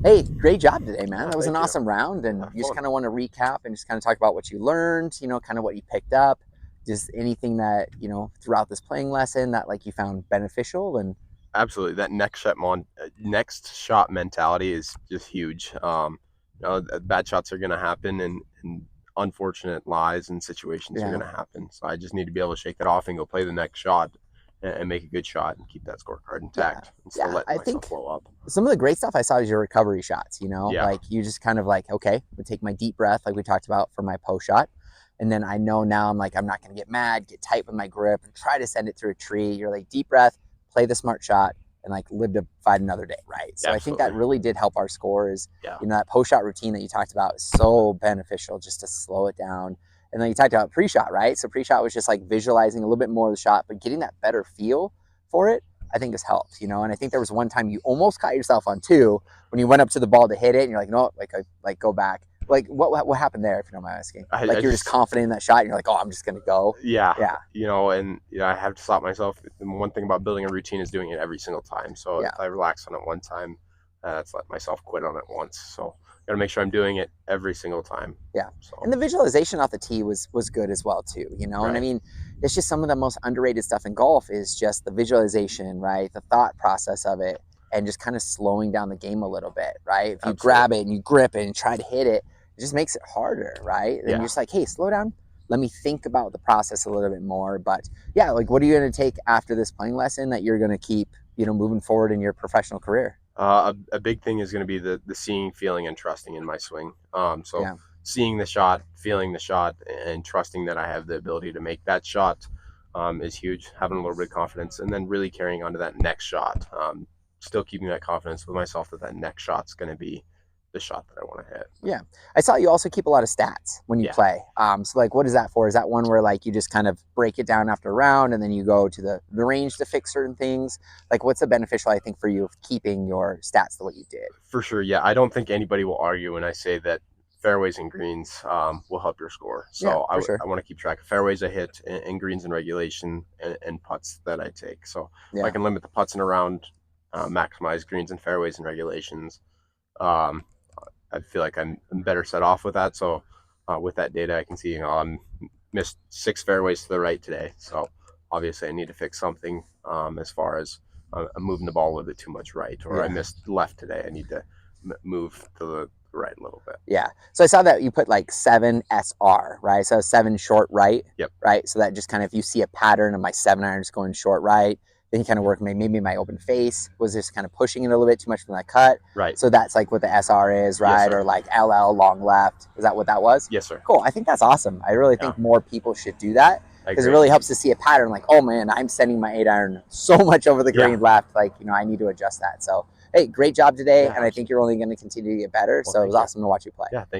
Hey, great job today, man. Yeah, That was an thank you. awesome round. And Yeah, you just fun. kind of want to recap and just kind of talk about what you learned, kind of what you picked up, just anything that, throughout this playing lesson that like you found beneficial. And Absolutely. That next shot mentality is just huge. Bad shots are going to happen, and unfortunate lies and situations are yeah, going to happen. So I just need to be able to shake that off and go play the next shot and make a good shot and keep that scorecard yeah, intact instead of yeah. letting I myself think blow up. some of the great stuff I saw is your recovery shots, Yeah. like you just kind of like, okay, I take my deep breath, like we talked about for my post shot. And then I know now I'm like, I'm not going to get mad, get tight with my grip and try to send it through a tree. You're like, deep breath, play the smart shot and like live to fight another day. Right. So I think that Absolutely. really did help our score is, Yeah. that post shot routine that you talked about is so beneficial just to slow it down. And then you talked about pre-shot, right? So pre-shot was just like visualizing a little bit more of the shot, but getting that better feel for it I think has helped, And I think there was one time you almost caught yourself on two when you went up to the ball to hit it, and you're like, no, like go back. Like what happened there, if you don't mind asking? I Like you're just just confident in that shot, and you're like, oh, I'm just gonna go. yeah, Yeah, and I have to stop myself. And one thing about building a routine is doing it every single time. So yeah, if I relax on it one time, that's let myself quit on it once. So got to make sure I'm doing it every single time. yeah. And So the visualization off the tee was good as well too, And I right, mean, it's just some of the most underrated stuff in golf is just the visualization, right? The thought process of it, and just kind of slowing down the game a little bit, right? If you grab absolutely, it and you grip it and try to hit it, it just makes it harder, right? And you're yeah. just like, hey, slow down. Let me think about the process a little bit more. But yeah, like what are you going to take after this playing lesson that you're going to keep, moving forward in your professional career? A big thing is going to be the seeing, feeling, and trusting in my swing. So Yeah. seeing the shot, feeling the shot, and trusting that I have the ability to make that shot is huge. Having a little bit of confidence, and then really carrying on to that next shot. Still keeping that confidence with myself that that next shot's going to be the shot that I want to hit. Yeah. I saw you also keep a lot of stats when you Yeah, play. So like what is that for? Is that one where like you just kind of break it down after a round and then you go to the range to fix certain things? Like what's the beneficial I think for you of keeping your stats the way you did? for sure. Yeah, I don't think anybody will argue when I say that fairways and greens will help your score. Yeah, So for sure. I want to keep track of fairways I hit and greens in regulation and putts that I take. So if I Yeah. can limit the putts in a round, maximize greens and fairways and regulations, um, I feel like I'm better set off with that. So with that data, I can see I'm missed 6 fairways to the right today. So obviously, I need to fix something as far as I'm moving the ball a little bit too much right, or I Yeah. missed left today. I need to move to the right a little bit. Yeah. So I saw that you put like 7 SR, right? So 7 short right, Yep. right? So that just kind of, if you see a pattern of my 7 irons going short right, then you kind of work maybe my open face was just kind of pushing it a little bit too much from that cut. Right. So that's like what the SR is, Yes, right? sir. Or like LL long left. Is that what that was? Yes, sir. Cool. I think that's awesome. I really Yeah, think more people should do that I because it agree. really helps to see a pattern like, oh man, I'm sending my 8 iron so much over the Yeah. green left. Like, I need to adjust that. So, hey, great job today. Yeah, And I think absolutely. you're only going to continue to get better. Well, So it was thank you. awesome to watch you play. Yeah, thank